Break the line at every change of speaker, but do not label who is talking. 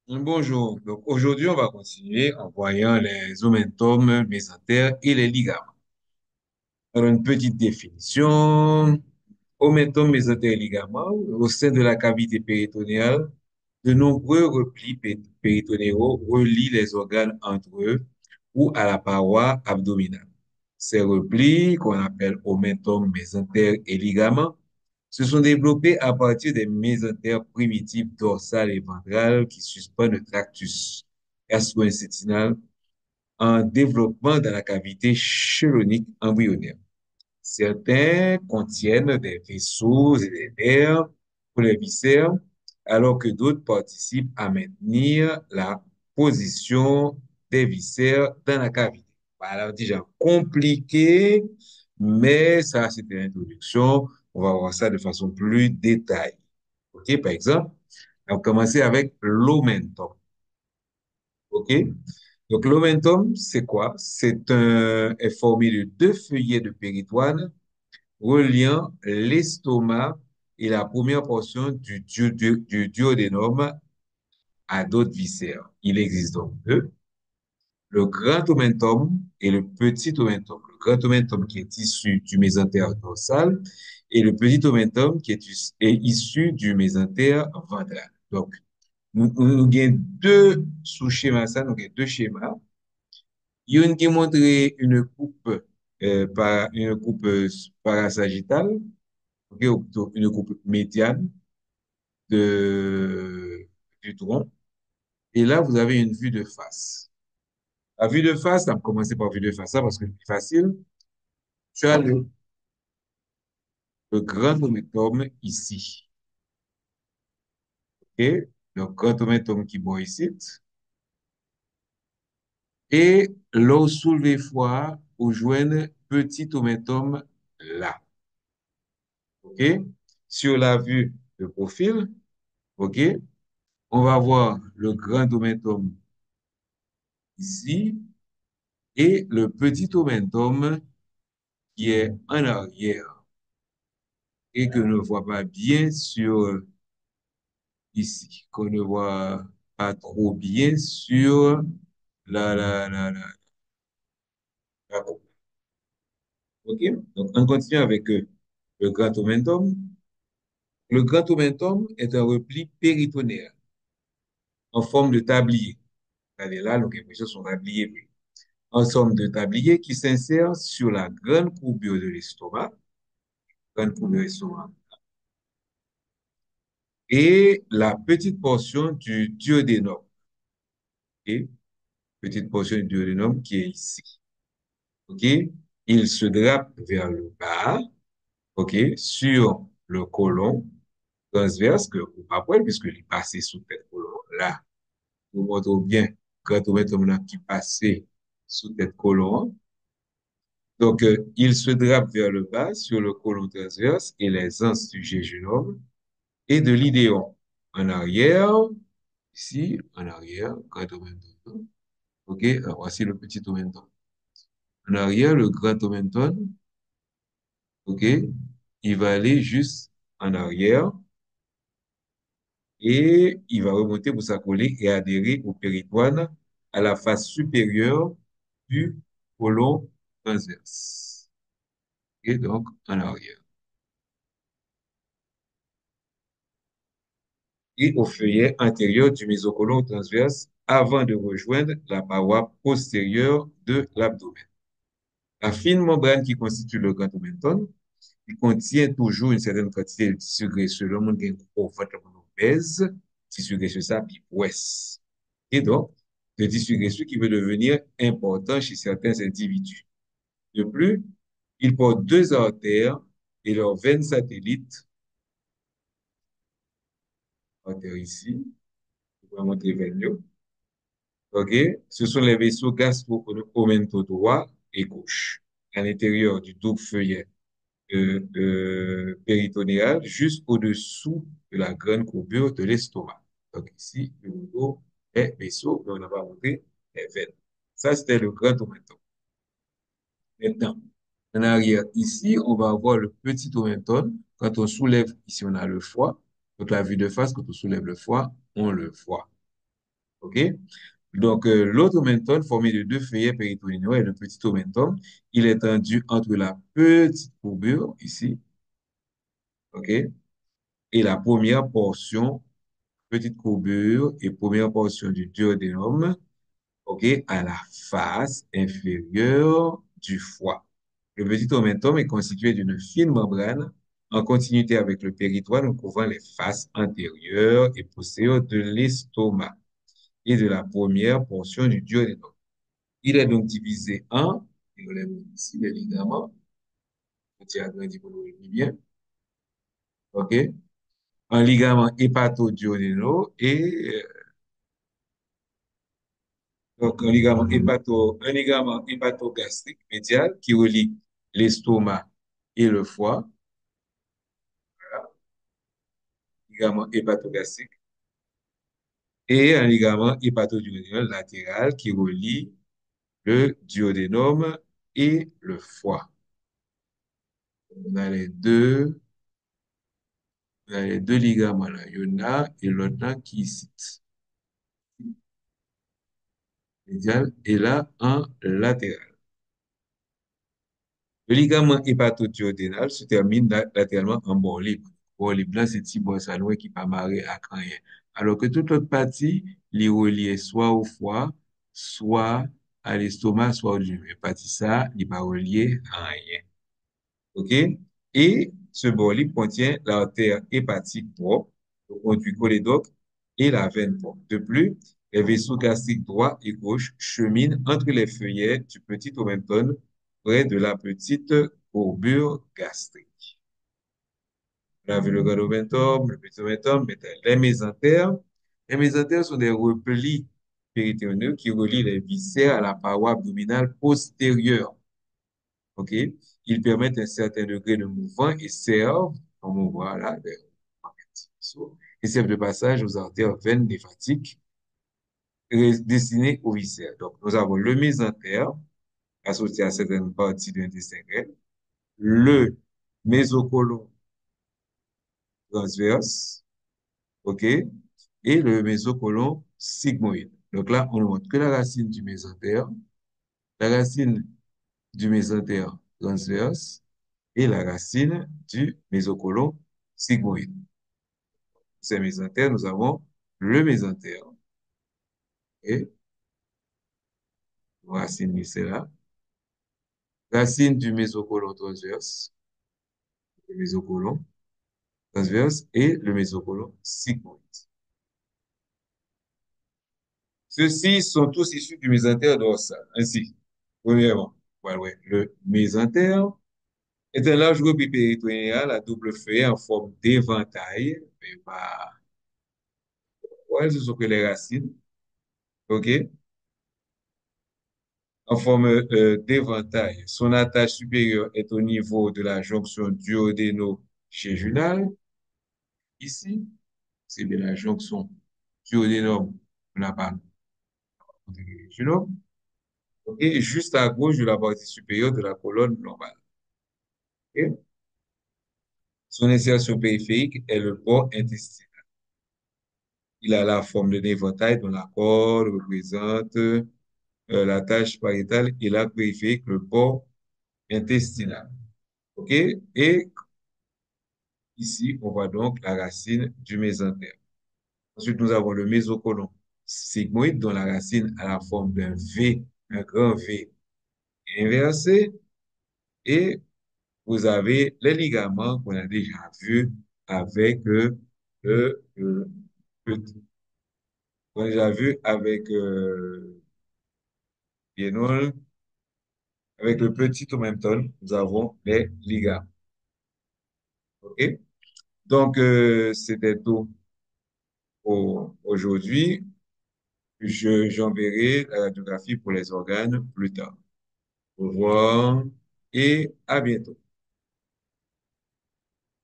Bonjour. Donc aujourd'hui, on va continuer en voyant les omentomes, mésentères et les ligaments. Alors, une petite définition. Omentum, mésentère et ligaments, au sein de la cavité péritonéale, de nombreux replis péritonéaux relient les organes entre eux ou à la paroi abdominale. Ces replis, qu'on appelle omentum, mésentère et ligaments, se sont développés à partir des mésentères primitifs dorsales et ventrales qui suspendent le tractus gastro-intestinal en développement dans la cavité chélonique embryonnaire. Certains contiennent des vaisseaux et des nerfs pour les viscères, alors que d'autres participent à maintenir la position des viscères dans la cavité. Voilà, déjà compliqué, mais ça, c'était l'introduction. On va voir ça de façon plus détaillée. OK, par exemple, on va commencer avec l'omentum. OK? Donc, l'omentum, c'est quoi? Est formé de deux feuillets de péritoine reliant l'estomac et la première portion du duodénum à d'autres viscères. Il existe donc deux, le grand omentum et le petit omentum. Le grand omentum qui est issu du mésentère dorsal et le petit omentum qui est issu du mésentère ventral. Donc, nous avons deux sous-schémas, ça, nous avons deux schémas. Il y a une qui montre une coupe parasagittale, ok, ou plutôt une coupe médiane du tronc. Et là, vous avez une vue de face. La vue de face, on va commencer par vue de face, ça, parce que c'est plus facile. Tu as le grand omentum ici. OK? Donc, grand omentum qui est ici. Et l'eau soulevé fois ou joindre petit omentum là. OK? Sur la vue de profil, OK? On va voir le grand omentum ici et le petit omentum qui est en arrière et que ne voit pas bien sur ici, qu'on ne voit pas trop bien sur la, la, la, la, la coupe. OK? Donc, on continue avec le grand omentum. Le grand omentum est un repli péritonéal en forme de tablier. Regardez là, donc, les impressions sont tabliers. En forme de tablier qui s'insère sur la grande courbure de l'estomac, grande courbure de l'estomac, et la petite portion du duodénum. OK? Petite portion du duodénum qui est ici. OK? Il se drape vers le bas, OK, sur le côlon transverse que vous pas poil, puisque il est passé sous tête côlon. Là, vous montrez bien quand on met un qui passé sous tête côlon. Donc, il se drape vers le bas sur le côlon transverse et les anses du jéjunum et de l'idéon. En arrière, ici, en arrière, quand on met OK, alors voici le petit omentum. En arrière, le grand omentum, OK, il va aller juste en arrière et il va remonter pour s'accoler et adhérer au péritoine à la face supérieure du côlon transverse. Et donc, en arrière. Et au feuillet antérieur du mésocôlon transverse avant de rejoindre la paroi postérieure de l'abdomen. La fine membrane qui constitue le grand omentum, il contient toujours une certaine quantité de tissu graisseux. Le monde qui est gros ventre obèse, tissu graisseux ça, puis ouest. Et donc, le tissu graisseux qui veut devenir important chez certains individus. De plus, il porte deux artères et leurs veines satellites, artère ici, je vais montrer veine, ok? Ce sont les vaisseaux gastro-omentaux droit et gauche, à l'intérieur du double feuillet péritonéal, juste au-dessous de la grande courbure de l'estomac. Donc ici, le niveau est vaisseau, mais on n'a pas montré les veines. Ça, c'était le grand omentum. Maintenant, en arrière, ici, on va avoir le petit omentum. Quand on soulève, ici, on a le foie. Donc, la vue de face, quand on soulève le foie, on le voit. OK? Donc, l'automentone formé de deux feuillets péritonéaux et le petit omentum, il est tendu entre la petite courbure, ici, OK? Et la première portion, petite courbure et première portion du duodénum, OK, à la face inférieure du foie. Le petit omentum est constitué d'une fine membrane en continuité avec le péritoine couvrant les faces antérieures et postérieures de l'estomac et de la première portion du duodénum. Il est donc divisé en, et on lève ici les ligaments, petit agrandi pour nous le bien, OK, un ligament hépato-duodénal et donc un ligament hépatogastrique médial qui relie l'estomac et le foie, voilà, ligament hépatogastrique, et un ligament hépatoduodénal latéral qui relie le duodénum et le foie. On a les deux ligaments là. Il y en a et l'autre là qui est ici, médial, et là en latéral. Le ligament hépatoduodénal se termine latéralement en bord libre. Bord libre, là, c'est petit bord saloué qui pas marré à rien. Alors que toute l'autre partie, li relié soit au foie, soit à l'estomac, soit au duodénum. Et partie ça, il pas relié à rien. OK? Et ce bord libre contient l'artère hépatique propre, le conduit cholédoque et la veine propre. De plus, les vaisseaux gastriques droit et gauche cheminent entre les feuillets du petit omenton près de la petite courbure gastrique. On a vu le grand omentum, le petit omentum, mais les mésentères. Les mésentères sont des replis péritonéaux qui relient les viscères à la paroi abdominale postérieure. OK? Ils permettent un certain degré de mouvement et servent, comme on voit là, et servent de passage aux artères veines lymphatiques destinées aux viscères. Donc, nous avons le mésentère associé à certaines parties de l'intestin grêle, le mésocolon transverse, OK, et le mésocolon sigmoïde. Donc là, on ne montre que la racine du mésentère, la racine du mésentère transverse et la racine du mésocolon sigmoïde. Ces mésentères, nous avons le mésentère et racine c'est là, racine du mésocolon transverse, le mésocolon transverse et le mésocolon sigmoïde. Ceux-ci sont tous issus du mésentère dorsal. Ainsi, premièrement, voilà, ouais, le mésentère est un large groupe péritonéal à double feuillet en forme d'éventail. Mais pas, ouais, ce sont que les racines, OK? En forme d'éventail. Son attache supérieure est au niveau de la jonction duodéno-jejunale. Ici, c'est bien la jonction duodénum, on n'a pas jejunum. OK? Juste à gauche de la partie supérieure de la colonne lombaire. OK? Son insertion périphérique est le port intestinal. Il a la forme d'un éventail dont la corde représente la tâche pariétale et la périphérique, le port intestinal. OK? Et ici, on voit donc la racine du mésentère. Ensuite, nous avons le mésocolon sigmoïde dont la racine a la forme d'un V, un grand V inversé. Et vous avez les ligaments qu'on a déjà vus avec le, qu'on a déjà vu avec Bienol, avec le petit omenton, nous avons les ligaments. OK? Donc, c'était tout pour aujourd'hui. J'enverrai la radiographie pour les organes plus tard. Au revoir et à bientôt.